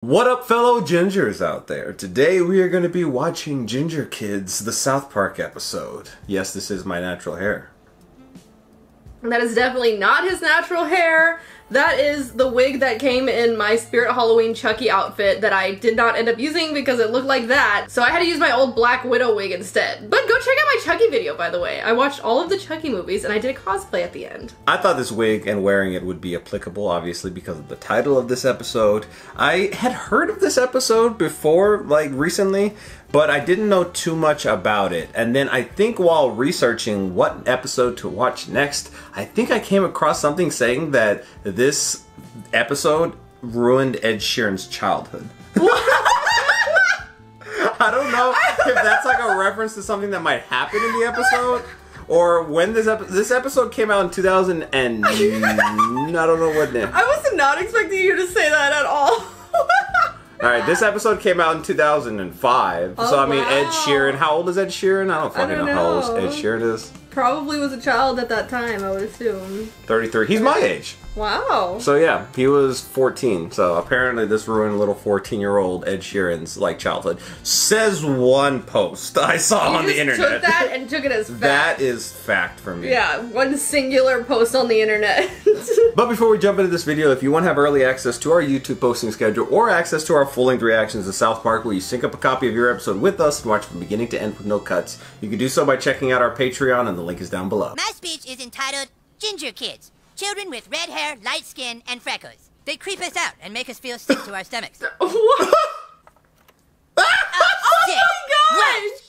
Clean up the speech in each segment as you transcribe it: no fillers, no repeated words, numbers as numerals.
What up, fellow gingers out there? Today we are going to be watching Ginger Kids, the South Park episode. Yes, this is my natural hair. That is definitely not his natural hair. That is the wig that came in my Spirit Halloween Chucky outfit that I did not end up using because it looked like that. So I had to use my old Black Widow wig instead. But go check out my Chucky video, by the way. I watched all of the Chucky movies and I did a cosplay at the end. I thought this wig and wearing it would be applicable, obviously, because of the title of this episode. I had heard of this episode before, like, recently, but I didn't know too much about it. And then I think while researching what episode to watch next, I think I came across something saying that this episode ruined Ed Sheeran's childhood. I don't know if that's like a reference to something that might happen in the episode, or when this episode came out in 2000 and I don't know what name. I was not expecting you to say that at all. Alright, this episode came out in 2005. Oh, so, I mean, wow. Ed Sheeran. How old is Ed Sheeran? I don't fucking know how old Ed Sheeran is. Probably was a child at that time, I would assume. 33. He's my age. Wow. So, yeah, he was 14. So, apparently, this ruined little 14-year-old Ed Sheeran's, like, childhood. Says one post I saw on the internet. You took that and took it as fact. That is fact for me. Yeah, one singular post on the internet. But before we jump into this video, if you want to have early access to our YouTube posting schedule or access to our full-length reactions to South Park, where you sync up a copy of your episode with us and watch from beginning to end with no cuts, you can do so by checking out our Patreon, and the link is down below. My speech is entitled Ginger Kids, children with red hair, light skin, and freckles. They creep us out and make us feel sick to our stomachs. What? Oh, Oh my gosh!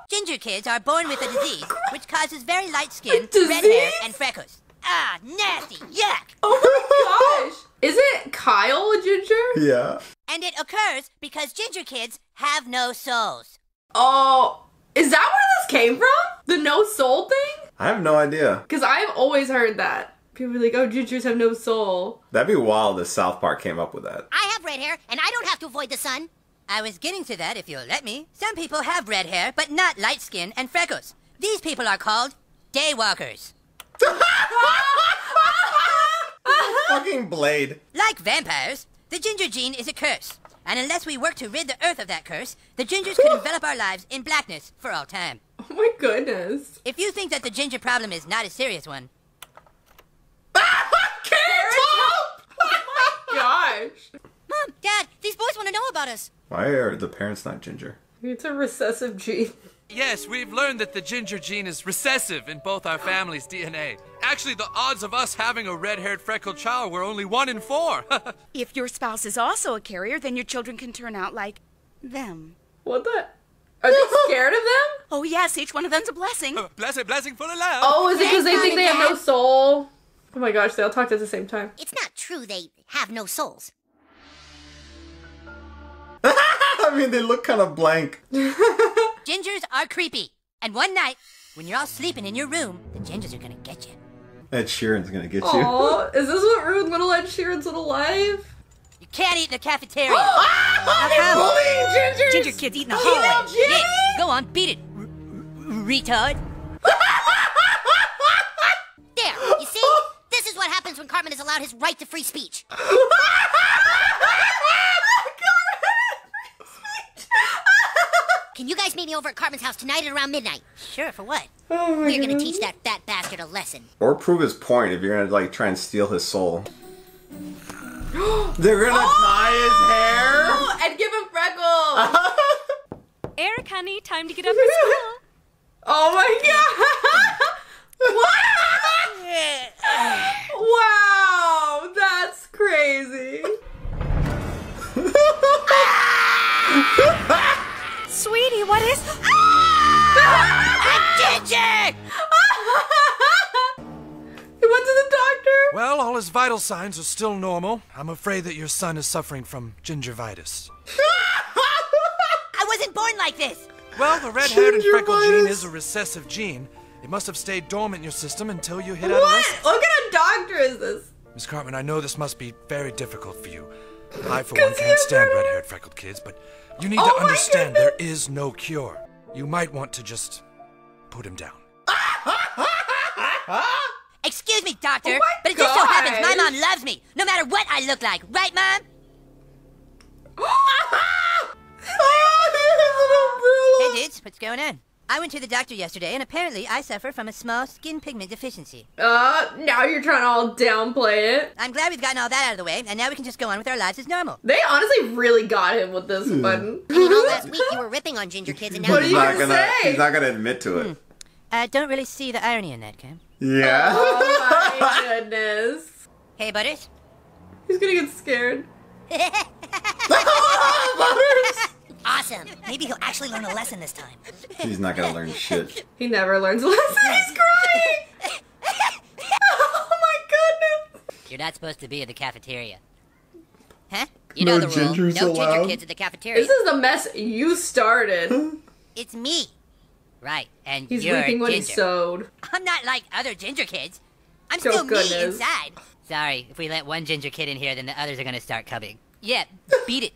Ginger kids are born with a disease which causes very light skin, Disease? red hair, and freckles. Ah, nasty, yuck! Oh my gosh! Isn't Kyle a ginger? Yeah. And it occurs because ginger kids have no souls. Oh, is that where this came from? The no soul thing? I have no idea. Because I've always heard that. People are like, oh, gingers have no soul. That'd be wild if South Park came up with that. I have red hair, and I don't have to avoid the sun. I was getting to that if you'll let me. Some people have red hair, but not light skin and freckles. These people are called daywalkers. Fucking Blade. Like vampires, the ginger gene is a curse. And unless we work to rid the earth of that curse, the gingers could envelop our lives in blackness for all time. Oh my goodness. If you think that the ginger problem is not a serious one... Oh my gosh. Mom, Dad, these boys want to know about us. Why are the parents not ginger? It's a recessive gene. Yes, we've learned that the ginger gene is recessive in both our family's DNA. Actually, the odds of us having a red-haired freckled child were only 1 in 4. If your spouse is also a carrier, then your children can turn out like them. What the? Are they scared of them? Oh yes, each one of them's a blessing. blessing full of love. Oh, is it because they think they have no soul? Oh my gosh, they all talked at the same time. It's not true they have no souls. I mean, they look kind of blank. Gingers are creepy. And one night, when you're all sleeping in your room, the gingers are gonna get you. Ed Sheeran's gonna get you. Aw, is this what ruined little Ed Sheeran's little life? You can't eat in the cafeteria. They're bullying gingers! Ginger kids eating the hallway. Yeah, go on, beat it, retard. There, you see? This is what happens when Cartman is allowed his right to free speech. Can you guys meet me over at Cartman's house tonight at around midnight? Sure, for what? Oh my We're gonna goodness. teach that fat bastard a lesson. Or prove his point if you're gonna, like, try and steal his soul. They're gonna dye his hair? Oh, and give him freckles! Eric, honey, time to get up for school. Oh my god! Wow, that's crazy. Sweetie, what is... Ginger! He went to the doctor? Well, all his vital signs are still normal. I'm afraid that your son is suffering from gingivitis. I wasn't born like this. Well, the red-haired and freckled Gingivitis. gene is a recessive gene. It must have stayed dormant in your system until you hit What? adolescence. What kind of doctor is this? Miss Cartman, I know this must be very difficult for you. I, for one, can't stand red-haired freckled kids, but you need Oh to my understand there is no cure. You might want to just put him down. Excuse me, doctor, Oh my but it just so happens my gosh. mom loves me, no matter what I look like. Right, Mom? going on? I went to the doctor yesterday, and apparently I suffer from a small skin pigment deficiency. Now you're trying to all downplay it. I'm glad we've gotten all that out of the way, and now we can just go on with our lives as normal. They honestly really got him with this one. You know, last week you were ripping on ginger kids, and now What are you gonna say? He's not gonna admit to it. I don't really see the irony in that, Cam. Yeah. Oh my goodness. Hey, Butters. He's gonna get scared. awesome. Maybe he'll actually learn a lesson this time. He's not gonna learn shit. He never learns a lesson. He's crying. Oh my goodness. You're not supposed to be in the cafeteria. Huh? You know No the rule. gingers No ginger allowed? kids at the cafeteria. This is the mess you started. It's me. Right, and He's you're reaping what he ginger. sowed. I'm not like other ginger kids. I'm Oh, still me goodness. inside. Sorry, if we let one ginger kid in here, then the others are gonna start coming. Yeah, beat it,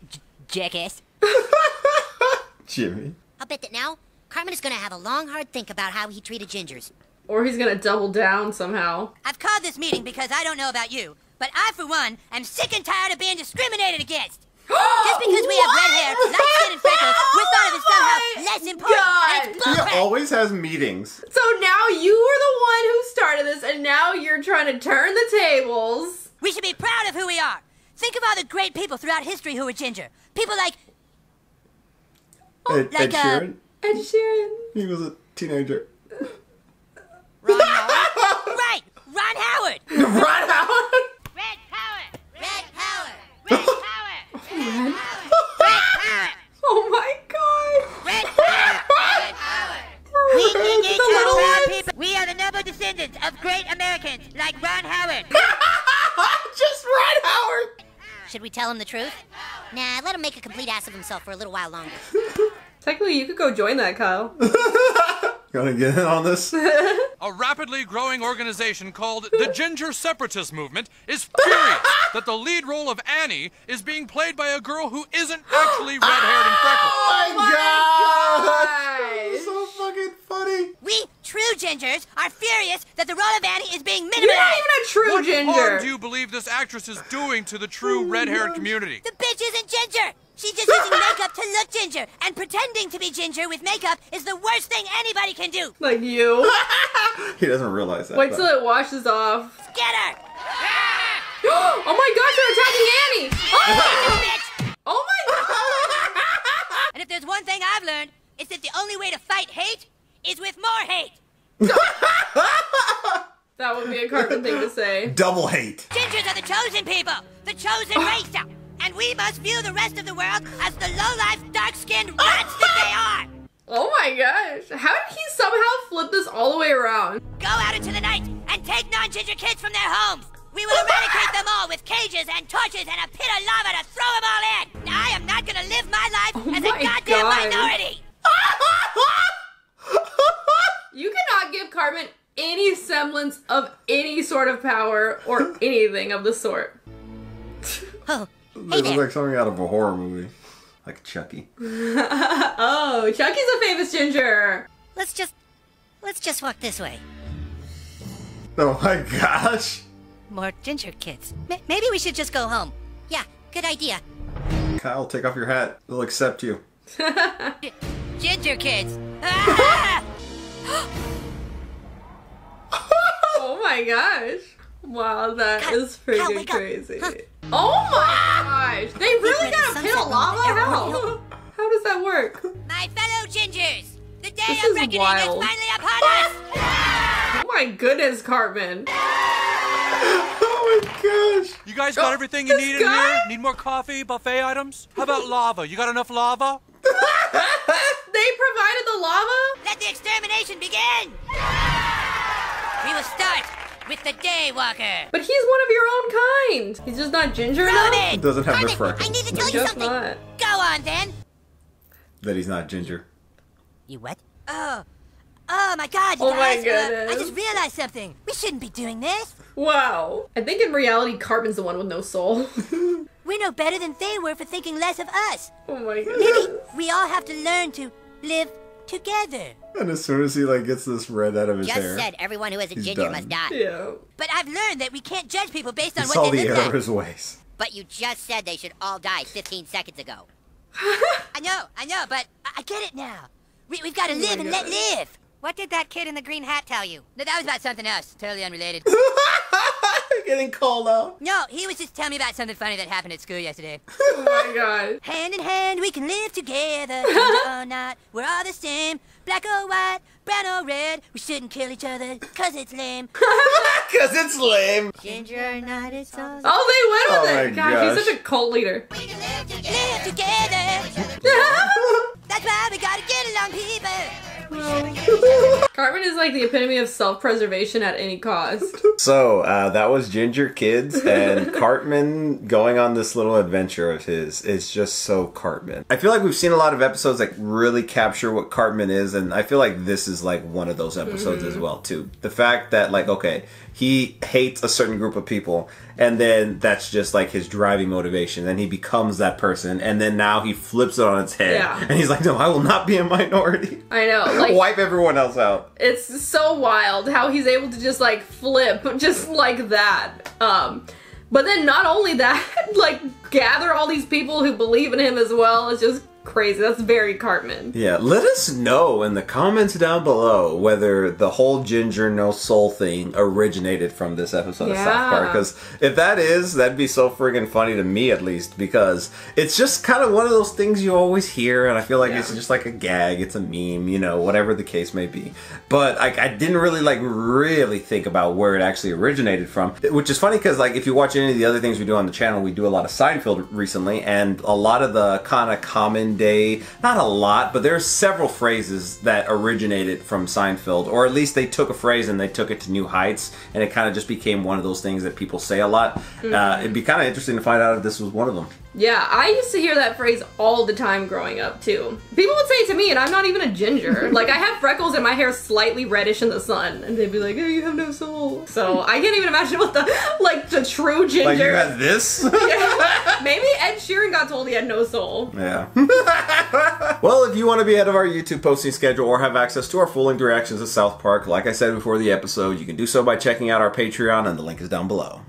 jackass. Jimmy. I'll bet that now, Carmen is gonna have a long, hard think about how he treated gingers. Or he's gonna double down somehow. I've called this meeting because I don't know about you, but I, for one, am sick and tired of being discriminated against. Just because we have red hair, light skin, and freckles, we're thought of as somehow less important. And it's He bullcrap. always has meetings. So now you were the one who started this, and now you're trying to turn the tables. We should be proud of who we are. Think of all the great people throughout history who were ginger. People like Ed like, Sheeran. Ed Sheeran. He was a teenager. Ron Howard. Right, Ron Howard. Ron Howard. Red power. Red power. Red power. Red power. Oh my god. Red power. Red power. We need The little ones. people. We are the noble descendants of great Americans like Ron Howard. Just Ron Howard. Should we tell him the truth? Nah, let him make a complete ass of himself for a little while longer. Technically, you could go join that, Kyle. Gonna get in on this? A rapidly growing organization called the Ginger Separatist Movement is furious that the lead role of Annie is being played by a girl who isn't actually red-haired and freckled. Oh my god! Gosh. So fucking funny. We true gingers are furious that the role of Annie is being You're not minimalized. even a true What ginger. harm do you believe this actress is doing to the true red-haired community? The bitch isn't ginger. She's just using makeup to look ginger, and pretending to be ginger with makeup is the worst thing anybody can do. Like you. He doesn't realize that. Wait though. till it washes off. Get her! Oh my gosh, they're attacking Annie. Oh, Bitch! oh my god. And if there's one thing I've learned, it's that the only way to fight hate is with more hate. That would be a Cartman thing to say. Double hate. Gingers are the chosen people, the chosen race, and we must view the rest of the world as the low-life, dark-skinned rats that they are. Oh my gosh. How did he somehow flip this all the way around? Go out into the night and take non-ginger kids from their homes. We will eradicate them all with cages and torches and a pit of lava to throw them all in. I am not gonna live my life as a my goddamn God. minority. You cannot give Cartman any semblance of any sort of power or anything of the sort. Oh, This is like something out of a horror movie. Like Chucky. Oh, Chucky's a famous ginger. let's just walk this way. Oh my gosh. More ginger kids. Maybe we should just go home. Yeah, good idea. Kyle, take off your hat. They'll accept you. Ginger kids. Oh my gosh. Wow, that is Kyle, freaking wake up. crazy. Oh my gosh. They really We're got a the pit of sunset lava? moment. How? How does that work? My fellow gingers, the day This of is reckoning wild. is finally upon us. Oh my goodness, Cartman. Oh my gosh. You guys got everything you this need guy? in here? Need more coffee, buffet items? How about lava? You got enough lava? They provided the lava? Let the extermination begin. We will start with the Daywalker. But he's one of your own kind. He's just not ginger enough? He doesn't have the Carmen, freckles. I need to tell you Just something. not. Go on then. That he's not ginger. You what? Oh my God, you Oh my guys. goodness. I just realized something. We shouldn't be doing this. Wow. I think in reality, Cartman's the one with no soul. We're no better than they were for thinking less of us. Oh my Maybe goodness. we all have to learn to live together. And as soon as he like gets this red out of his Just hair, said everyone who is a He's ginger done. must die. Yeah. But I've learned that we can't judge people based on he what saw they the look error like. of his ways. But you just said they should all die 15 seconds ago. I know, but I get it now. We've got to live and let live. What did that kid in the green hat tell you? No, that was about something else. Totally unrelated. Getting called out. No, he was just telling me about something funny that happened at school yesterday. Oh my god. Hand in hand, we can live together. Ginger or not, we're all the same. Black or white, brown or red. We shouldn't kill each other, cause it's lame. Because it's lame. Ginger or not, it's all Oh, they went with Oh it. my God, gosh. he's such a cult leader. we can live together. That's why we gotta get along, people. Cartman is like the epitome of self-preservation at any cost. So, that was Ginger Kids, and Cartman going on this little adventure of his is just so Cartman. I feel like we've seen a lot of episodes that really capture what Cartman is, and I feel like this is like one of those episodes as well, too. The fact that, like, okay, he hates a certain group of people, and then that's just like his driving motivation, and he becomes that person, and then now he flips it on its head, and he's like, no, I will not be a minority. I know, like, wipe everyone else out. it's so wild how he's able to just like flip just like that. But then not only that, like gather all these people who believe in him as well. It's just crazy. That's very Cartman. Yeah, let us know in the comments down below whether the whole Ginger No Soul thing originated from this episode of South Park. Because if that is, that'd be so friggin' funny to me, at least, because it's just kind of one of those things you always hear, and I feel like it's just like a gag, it's a meme, you know, whatever the case may be. But I didn't really really think about where it actually originated from, which is funny because like if you watch any of the other things we do on the channel, we do a lot of Seinfeld recently, and a lot of the kind of common day, not a lot, but there's several phrases that originated from Seinfeld, or at least they took a phrase and they took it to new heights, and it kind of just became one of those things that people say a lot. It'd be kind of interesting to find out if this was one of them. Yeah, I used to hear that phrase all the time growing up, too. People would say it to me, and I'm not even a ginger. Like, I have freckles and my hair's slightly reddish in the sun, and they'd be like, oh, you have no soul. So, I can't even imagine what the true ginger... Like, you had this? Yeah. Maybe Ed Sheeran got told he had no soul. Yeah. Well, if you want to be ahead of our YouTube posting schedule or have access to our full-length reactions to South Park, like I said before the episode, you can do so by checking out our Patreon, and the link is down below.